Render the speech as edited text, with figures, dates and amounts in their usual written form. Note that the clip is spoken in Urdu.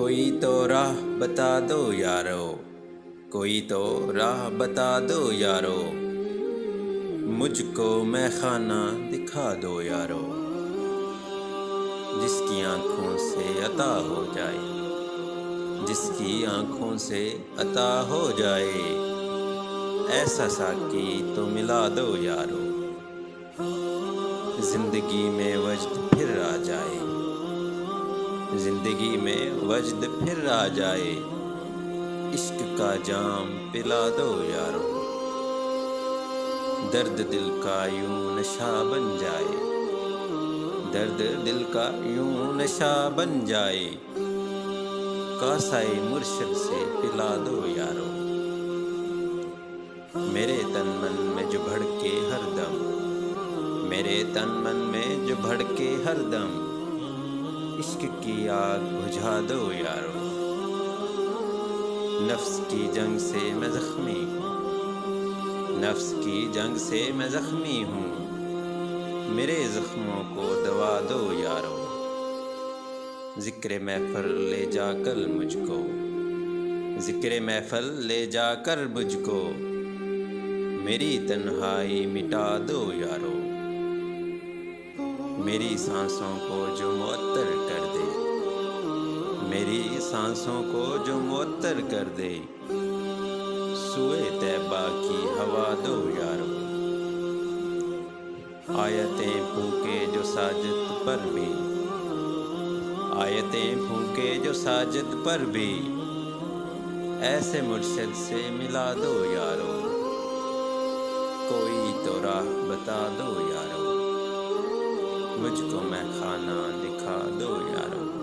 کوئی تو راہ بتا دو یارو، کوئی تو راہ بتا دو یارو، مجھ کو میں خانہ دکھا دو یارو، جس کی آنکھوں سے عطا ہو جائے، جس کی آنکھوں سے عطا ہو جائے، ایسا ساقی تو ملا دو یارو، زندگی میں وجد پھر آ جائے، زندگی میں وجد پھر آ جائے، عشق کا جام پلا دو یارو، درد دل کا یوں نشہ بن جائے، درد دل کا یوں نشہ بن جائے، کاسۂ مرشد سے پلا دو یارو، میرے تن من میں جو بھڑکے ہر دم، میرے تن من میں جو بھڑکے ہر دم، عشق کی آگ بجھا دو یارو، نفس کی جنگ سے میں زخمی ہوں، نفس کی جنگ سے میں زخمی ہوں، میرے زخموں کو دوا دو یارو، ذکر محفل لے جا کر مجھ کو، ذکر محفل لے جا کر مجھ کو، میری تنہائی مٹا دو یارو، میری سانسوں کو جو معطر کر دے، میری سانسوں کو جو معطر کر دے، سوئے طیبہ کی ہوا دو یارو، آیتیں پھونکے جو ساجد پر بھی، آیتیں پھونکے جو ساجد پر بھی، ایسے مرشد سے ملا دو یارو، کوئی تو راہ بتا دو یارو، مجھ کو میں خانہ دکھا دو یارو۔